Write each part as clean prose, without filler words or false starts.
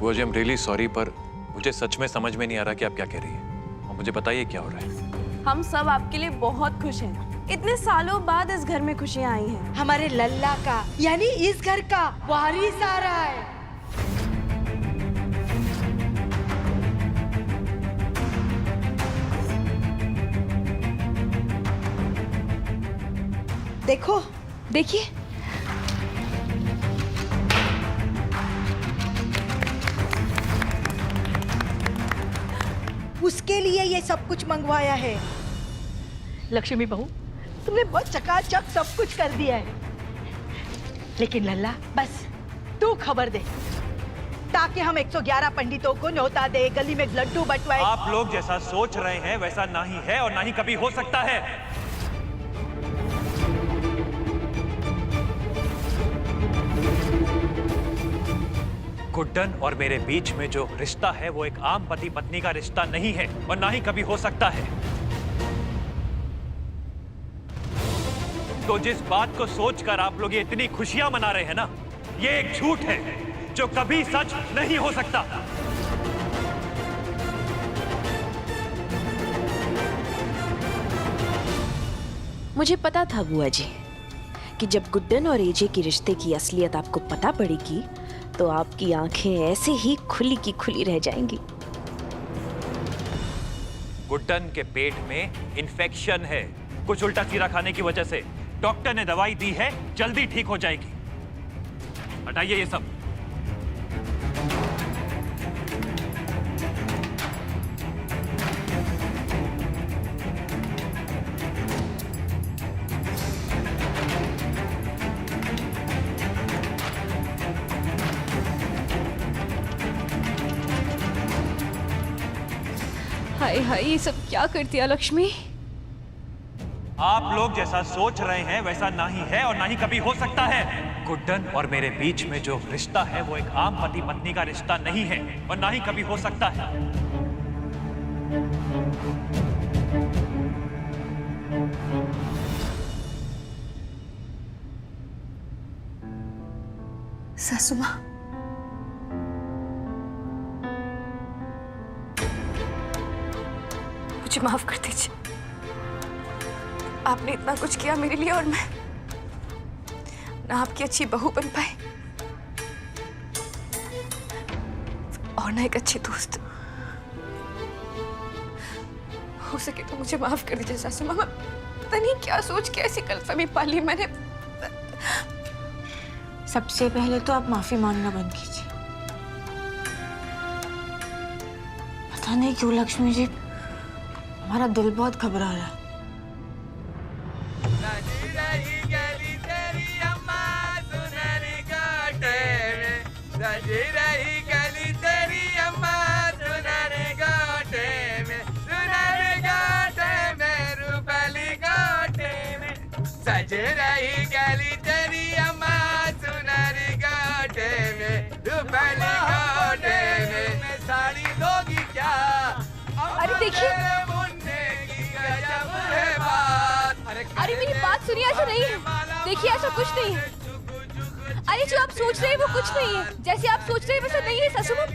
बुआ जी, I am really sorry, पर मुझे सच में समझ में नहीं आ रहा कि आप क्या कह रही हैं। और मुझे बताइए क्या हो रहा है। हम सब आपके लिए बहुत खुश हैं। इतने सालों बाद इस घर में खुशियाँ आई हैं। हमारे लल्ला का यानी इस घर का वारिस आ रहा है। देखो, देखिए, उसके लिए ये सब कुछ मंगवाया है। लक्ष्मी बहू, तुमने बहुत चकाचक सब कुछ कर दिया है, लेकिन लल्ला बस तू खबर दे ताकि हम 111 पंडितों को न्योता दे, गली में लड्डू बंटवाए। आप लोग जैसा सोच रहे हैं वैसा ना ही है और ना ही कभी हो सकता है। गुड्डन और मेरे बीच में जो रिश्ता है वो एक आम पति पत्नी का रिश्ता नहीं है और ना ही कभी हो सकता है। तो जिस बात को सोचकर आप लोग ये इतनी खुशियां मना रहे हैं ना, ये एक झूठ है जो कभी सच नहीं हो सकता। मुझे पता था बुआ जी कि जब गुड्डन और एजे की रिश्ते की असलियत आपको पता पड़ेगी तो आपकी आंखें ऐसे ही खुली की खुली रह जाएंगी। गुड्डन के पेट में इन्फेक्शन है, कुछ उल्टा सीधा खाने की वजह से। डॉक्टर ने दवाई दी है, जल्दी ठीक हो जाएगी। हटाइए ये सब। हाय हाय, ये सब क्या कर दिया लक्ष्मी। आप लोग जैसा सोच रहे हैं वैसा ना ही है और ना ही कभी हो सकता है। गुड्डन और मेरे बीच में जो रिश्ता है वो एक आम पति पत्नी का रिश्ता नहीं है और ना ही कभी हो सकता है। सासू माँ, मुझे माफ कर दीजिए। आपने इतना कुछ किया मेरे लिए और मैं ना आपकी अच्छी बहू बन पाई और ना एक अच्छी दोस्त। हो सके तो मुझे माफ कर दीजिए सासू माँ। पता नहीं क्या सोच के ऐसी गलतफहमी पाली मैंने। सबसे पहले तो आप माफी मांगना बंद कीजिए। पता नहीं क्यों लक्ष्मी जी, हमारा दिल बहुत घबरा रहा है। अरे देखिए, अरे मेरी बात सुनिए, ऐसा नहीं है। देखिए ऐसा कुछ नहीं है। अरे जो आप सोच रहे हैं वो कुछ नहीं है। जैसे आप सोच रहे हैं वैसा नहीं है सासू माँ।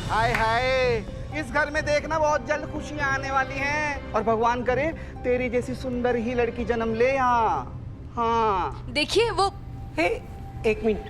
हाय हाय, इस घर में देखना बहुत जल्द खुशियां आने वाली हैं और भगवान करे तेरी जैसी सुंदर ही लड़की जन्म ले यहाँ। हाँ देखिए वो। हे, एक मिनट,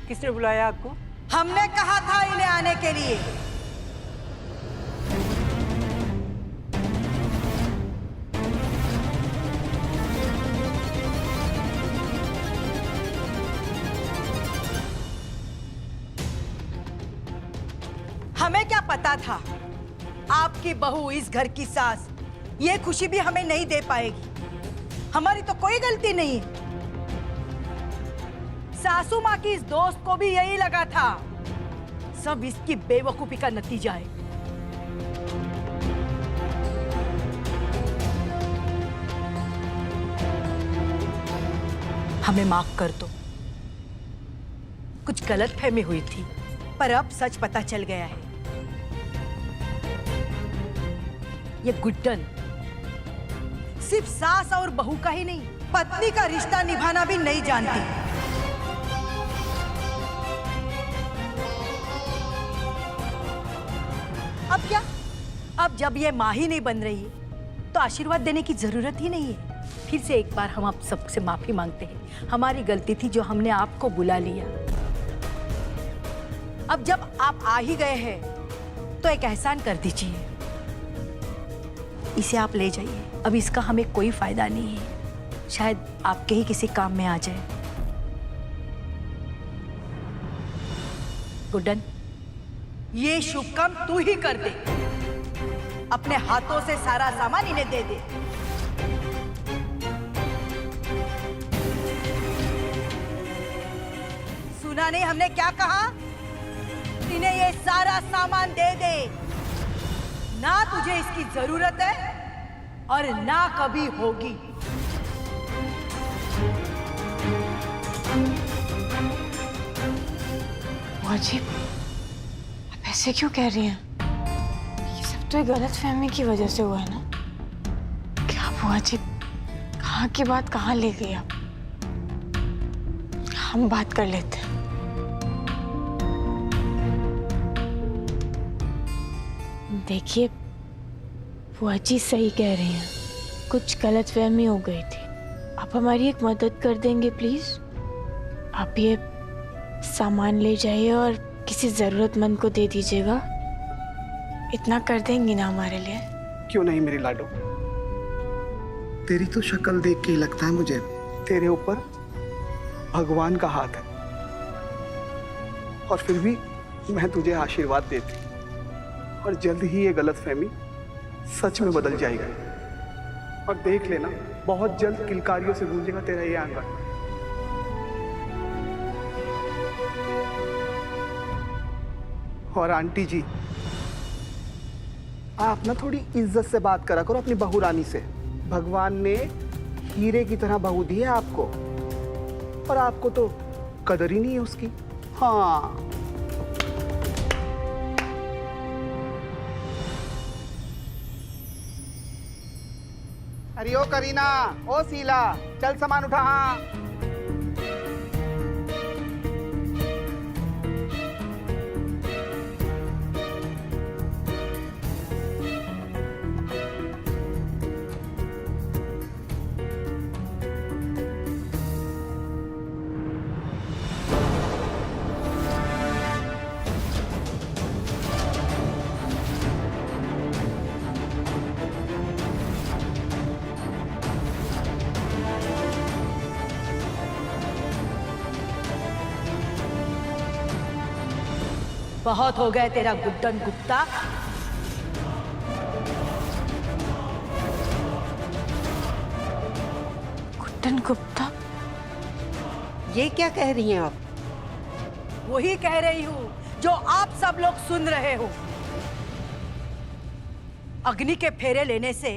किसने बुलाया आपको? हमने कहा था इन्हें आने के लिए। हमें क्या पता था आपकी बहू इस घर की सास ये खुशी भी हमें नहीं दे पाएगी। हमारी तो कोई गलती नहीं। सासू माँ की इस दोस्त को भी यही लगा था। सब इसकी बेवकूफी का नतीजा है। हमें माफ कर दो, कुछ गलतफहमी हुई थी, पर अब सच पता चल गया है। ये गुड्डन सिर्फ सास और बहू का ही नहीं, पत्नी का रिश्ता निभाना भी नहीं जानती। अब जब ये माँ ही नहीं बन रही तो आशीर्वाद देने की जरूरत ही नहीं है। फिर से एक बार हम आप सबसे माफी मांगते हैं। हमारी गलती थी जो हमने आपको बुला लिया। अब जब आप आ ही गए हैं तो एक एहसान कर दीजिए, इसे आप ले जाइए। अब इसका हमें कोई फायदा नहीं है, शायद आपके ही किसी काम में आ जाए। गुड्डन, ये शुभ काम तू ही कर दे। अपने हाथों से सारा सामान इन्हें दे दे। सुना नहीं हमने क्या कहा? इन्हें ये सारा सामान दे दे। ना तुझे इसकी जरूरत है और ना कभी होगी। बुआ जी, आप ऐसे क्यों कह रही हैं? ये सब तो एक गलतफहमी की वजह से हुआ है ना? क्या बुआ जी, कहाँ की बात कहाँ ले गई आप? हम बात कर लेते हैं। देखिए, बुआ जी सही कह रही हैं, कुछ गलतफहमी हो गई थी। आप हमारी एक मदद कर देंगे प्लीज? आप ये सामान ले जाइए और किसी जरूरतमंद को दे दीजिएगा। इतना कर देंगी ना हमारे लिए? क्यों नहीं मेरी लाडो, तेरी तो शक्ल देख के ही लगता है मुझे तेरे ऊपर भगवान का हाथ है। और फिर भी मैं तुझे आशीर्वाद देती, और जल्द ही ये गलतफहमी सच में बदल जाएगी। और देख लेना, बहुत जल्द किलकारियों से गूंजेगा तेरा ये आंगन। और आंटी जी, आप ना थोड़ी इज्जत से बात करा करो अपनी बहू रानी से। भगवान ने हीरे की तरह बहू दी है आपको, और आपको तो कदर ही नहीं है उसकी। हाँ, अरे ओ करीना, ओ शीला, चल सामान उठा। हाँ, बहुत हो गए तेरा गुड्डन गुप्ता। गुड्डन गुप्ता? ये क्या कह रही हैं आप? वही कह रही हूँ जो आप सब लोग सुन रहे हो। अग्नि के फेरे लेने से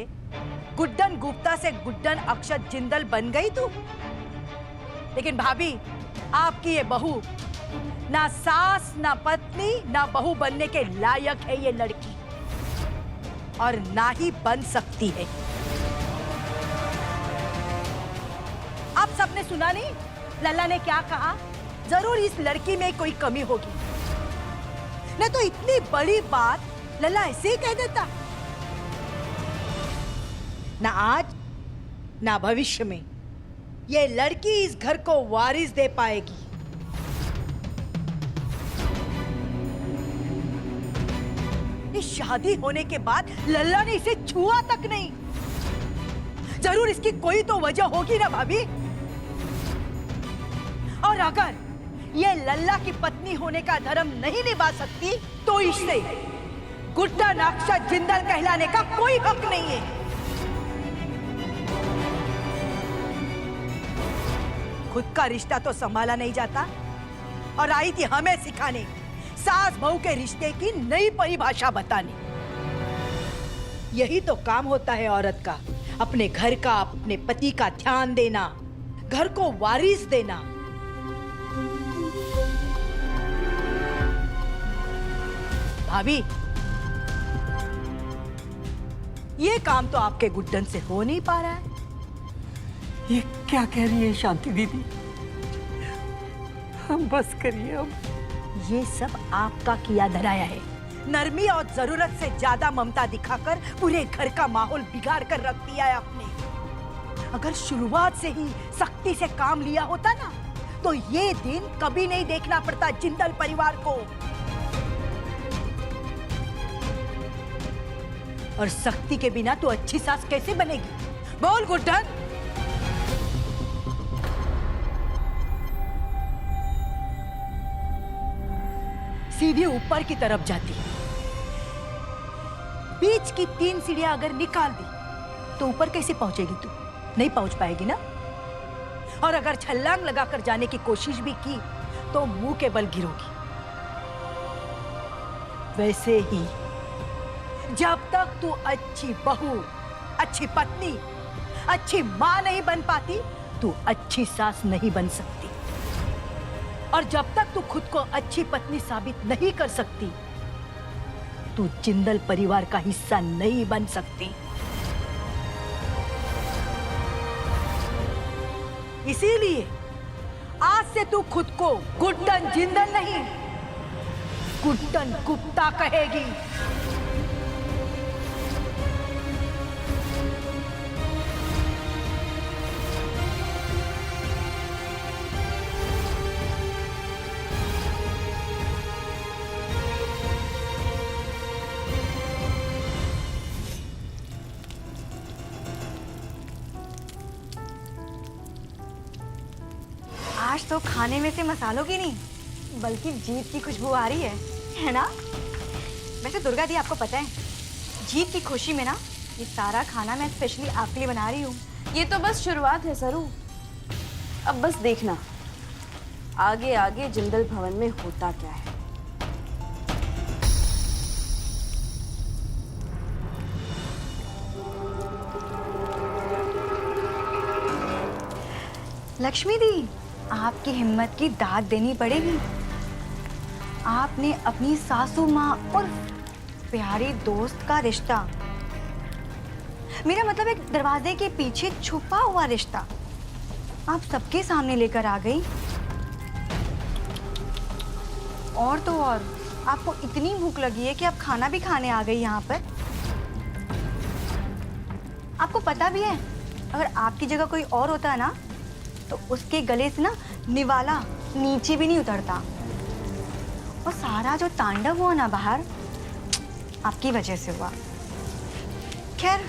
गुड्डन गुप्ता से गुड्डन अक्षत जिंदल बन गई तू। लेकिन भाभी, आपकी ये बहू ना सास, ना पत्नी, ना बहू बनने के लायक है ये लड़की, और ना ही बन सकती है। आप सबने सुना नहीं लल्ला ने क्या कहा? जरूर इस लड़की में कोई कमी होगी, नहीं तो इतनी बड़ी बात लल्ला ऐसे ही कह देता। ना आज ना भविष्य में ये लड़की इस घर को वारिस दे पाएगी। शादी होने के बाद लल्ला ने इसे छुआ तक नहीं। जरूर इसकी कोई तो वजह होगी ना भाभी। और अगर ये लल्ला की पत्नी होने का धर्म नहीं निभा सकती तो इसे गुड्डन अक्षत जिंदल कहलाने का कोई हक नहीं है। खुद का रिश्ता तो संभाला नहीं जाता, और आई थी हमें सिखाने, सास बहू के रिश्ते की नई परिभाषा बताने। यही तो काम होता है औरत का, अपने घर का, अपने पति का ध्यान देना, घर को वारिस देना। भाभी, ये काम तो आपके गुड्डन से हो नहीं पा रहा है। ये क्या कह रही है शांति दीदी? हम बस करिए अब। ये सब आपका किया धराया है। नरमी और जरूरत से ज्यादा ममता दिखाकर पूरे घर का माहौल बिगाड़ कर रख दिया है आपने। अगर शुरुआत से ही सख्ती से काम लिया होता ना, तो ये दिन कभी नहीं देखना पड़ता जिंदल परिवार को। और सख्ती के बिना तो अच्छी सास कैसे बनेगी? बोल गुड्डन। सीधी ऊपर की तरफ जाती, बीच की 3 सीढ़ियां अगर निकाल दी तो ऊपर कैसे पहुंचेगी तू? नहीं पहुंच पाएगी ना। और अगर छलांग लगाकर जाने की कोशिश भी की तो मुंह के बल गिरोगी। वैसे ही जब तक तू अच्छी बहू, अच्छी पत्नी, अच्छी मां नहीं बन पाती, तू अच्छी सास नहीं बन सकती। और जब तक तू खुद को अच्छी पत्नी साबित नहीं कर सकती, तू जिंदल परिवार का हिस्सा नहीं बन सकती। इसीलिए आज से तू खुद को गुड्डन जिंदल नहीं, गुड्डन गुप्ता कहेगी। आज तो खाने में से मसालों की नहीं बल्कि जीत की खुशबू आ रही है ना? वैसे दुर्गा दी, आपको पता है जीत की खुशी में ना ये सारा खाना मैं स्पेशली आपके लिए बना रही हूँ। ये तो बस शुरुआत है सरू। अब बस देखना आगे आगे जिंदल भवन में होता क्या है। लक्ष्मी दी, आपकी हिम्मत की दाद देनी पड़ेगी। आपने अपनी सासू माँ और प्यारी दोस्त का रिश्ता, मेरा मतलब एक दरवाजे के पीछे छुपा हुआ रिश्ता, आप सबके सामने लेकर आ गई। और तो और आपको इतनी भूख लगी है कि आप खाना भी खाने आ गई यहाँ पर। आपको पता भी है अगर आपकी जगह कोई और होता है ना तो उसके गले से ना निवाला नीचे भी नहीं उतरता। और सारा जो तांडव हुआ ना बाहर, आपकी वजह से हुआ। खैर,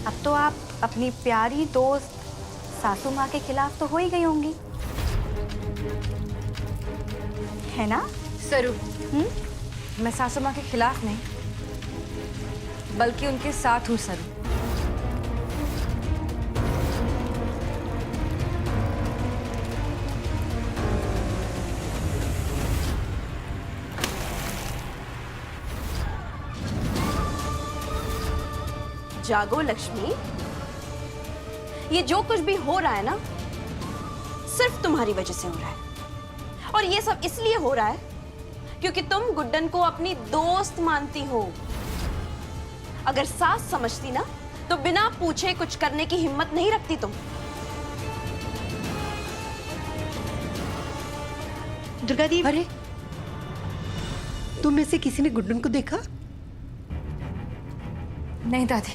अब तो आप अपनी प्यारी दोस्त सासू माँ के खिलाफ तो हो ही गई होंगी, है ना सरू? मैं सासू माँ के खिलाफ नहीं बल्कि उनके साथ हूँ सरू। जागो लक्ष्मी, ये जो कुछ भी हो रहा है ना सिर्फ तुम्हारी वजह से हो रहा है। और ये सब इसलिए हो रहा है क्योंकि तुम गुड्डन को अपनी दोस्त मानती हो। अगर सास समझती ना तो बिना पूछे कुछ करने की हिम्मत नहीं रखती तुम। दुर्गा दी, अरे तुम में से किसी ने गुड्डन को देखा? नहीं दादी,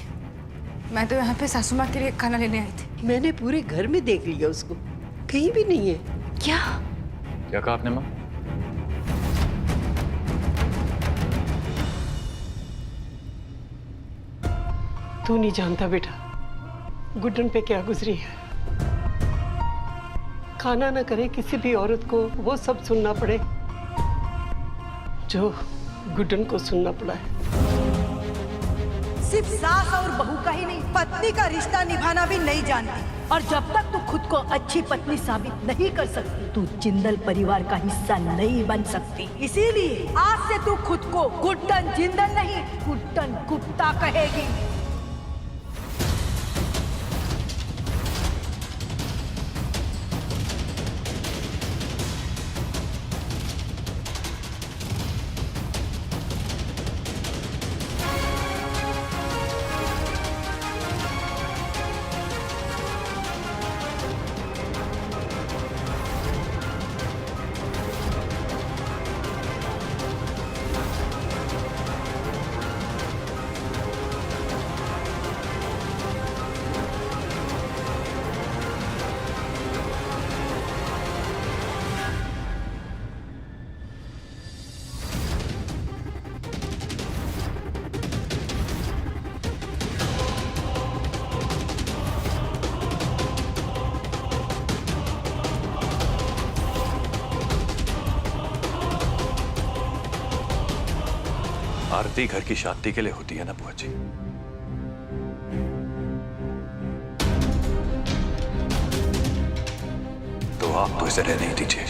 मैं तो यहाँ पे सासू माँ के लिए खाना लेने आई थी। मैंने पूरे घर में देख लिया उसको, कहीं भी नहीं है। क्या कहा आपने माँ? तू नहीं जानता बेटा गुड्डन पे क्या गुजरी है। खाना ना करे किसी भी औरत को वो सब सुनना पड़े जो गुड्डन को सुनना पड़ा है। सिर्फ सास और बहू का ही नहीं, पत्नी का रिश्ता निभाना भी नहीं जानती। और जब तक तू खुद को अच्छी पत्नी साबित नहीं कर सकती, तू जिंदल परिवार का हिस्सा नहीं बन सकती। इसीलिए आज से तू खुद को गुड्डन जिंदल नहीं, गुड्डन गुप्ता कहेगी। आरती घर की शांति के लिए होती है ना बुआ जी। तो आप तो इसे रहने ही दीजिए।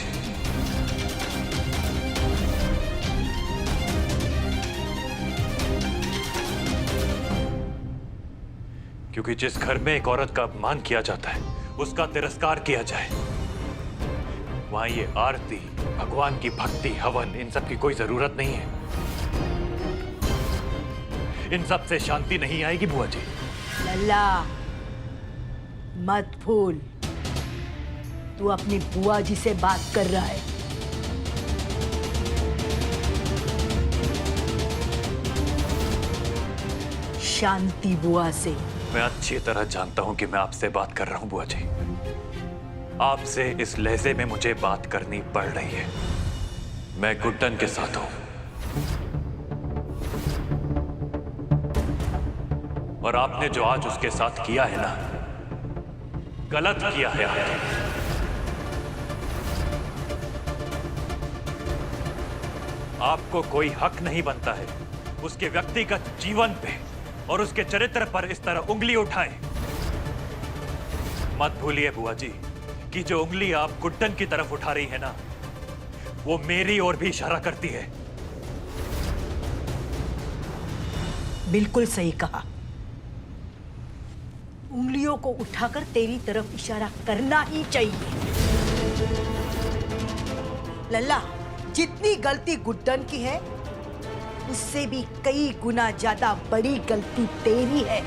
क्योंकि जिस घर में एक औरत का अपमान किया जाता है, उसका तिरस्कार किया जाए, वहां ये आरती, भगवान की भक्ति, हवन, इन सब की कोई जरूरत नहीं है। इन सब से शांति नहीं आएगी बुआ जी। लल्ला, मत भूल, तू अपनी बुआ जी से बात कर रहा है। शांति बुआ से। मैं अच्छी तरह जानता हूं कि मैं आपसे बात कर रहा हूं बुआ जी। आपसे इस लहजे में मुझे बात करनी पड़ रही है। मैं गुड्डन के साथ हूं और आपने जो आज उसके साथ किया है ना, गलत किया है आपने। आपको कोई हक नहीं बनता है उसके व्यक्तिगत जीवन पे और उसके चरित्र पर इस तरह उंगली उठाए। मत भूलिए बुआ जी कि जो उंगली आप गुड्डन की तरफ उठा रही है ना, वो मेरी ओर भी इशारा करती है। बिल्कुल सही कहा। उंगलियों को उठाकर तेरी तरफ इशारा करना ही चाहिए। लल्ला, जितनी गलती गुड्डन की है, उससे भी कई गुना ज्यादा बड़ी गलती तेरी है।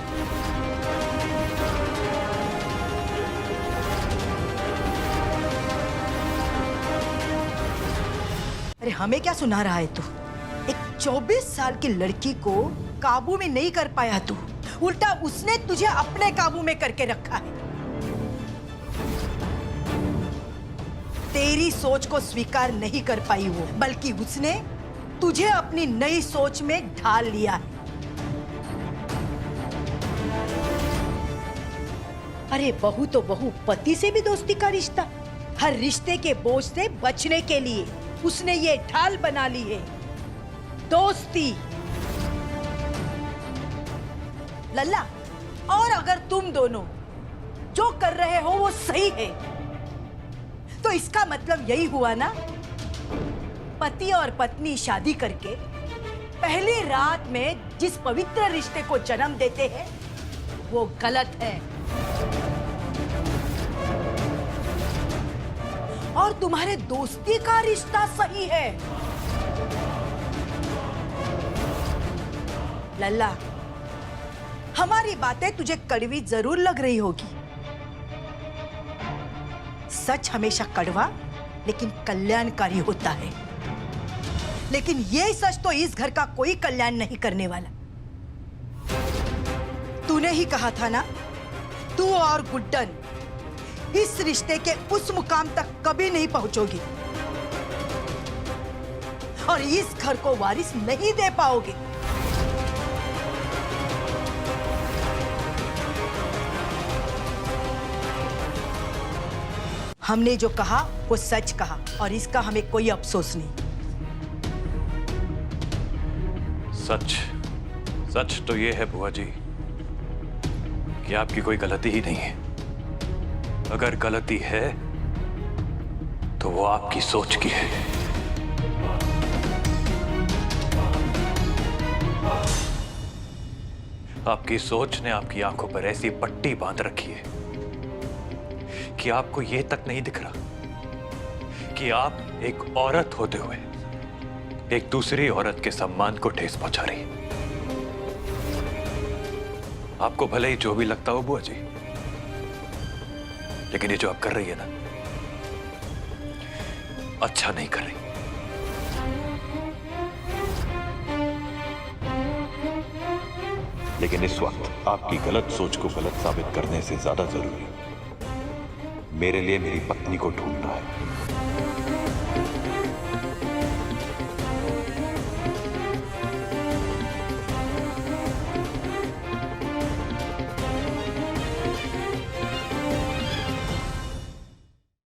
अरे हमें क्या सुना रहा है तू? एक 24 साल की लड़की को काबू में नहीं कर पाया तू, उल्टा उसने तुझे अपने काबू में करके रखा है। तेरी सोच को स्वीकार नहीं कर पाई वो, बल्कि उसने तुझे अपनी नई सोच में ढाल लिया है। अरे बहू तो बहू, पति से भी दोस्ती का रिश्ता। हर रिश्ते के बोझ से बचने के लिए उसने ये ढाल बना ली है, दोस्ती। लल्ला, और अगर तुम दोनों जो कर रहे हो वो सही है, तो इसका मतलब यही हुआ ना, पति और पत्नी शादी करके पहली रात में जिस पवित्र रिश्ते को जन्म देते हैं वो गलत है। और तुम्हारे दोस्ती का रिश्ता सही है। लल्ला, हमारी बातें तुझे कड़वी जरूर लग रही होगी। सच हमेशा कड़वा लेकिन कल्याणकारी होता है। लेकिन ये सच तो इस घर का कोई कल्याण नहीं करने वाला। तूने ही कहा था ना, तू और गुड्डन इस रिश्ते के उस मुकाम तक कभी नहीं पहुंचोगी और इस घर को वारिस नहीं दे पाओगे। हमने जो कहा वो सच कहा और इसका हमें कोई अफसोस नहीं। सच सच तो ये है बुआ जी कि आपकी कोई गलती ही नहीं है। अगर गलती है तो वो आपकी सोच की है। आपकी सोच ने आपकी आंखों पर ऐसी पट्टी बांध रखी है कि आपको यह तक नहीं दिख रहा कि आप एक औरत होते हुए एक दूसरी औरत के सम्मान को ठेस पहुंचा रही है। आपको भले ही जो भी लगता हो बुआ जी, लेकिन ये जो आप कर रही है ना, अच्छा नहीं कर रही। लेकिन इस वक्त आपकी गलत सोच को गलत साबित करने से ज्यादा जरूरी मेरे लिए मेरी पत्नी को ढूंढना है।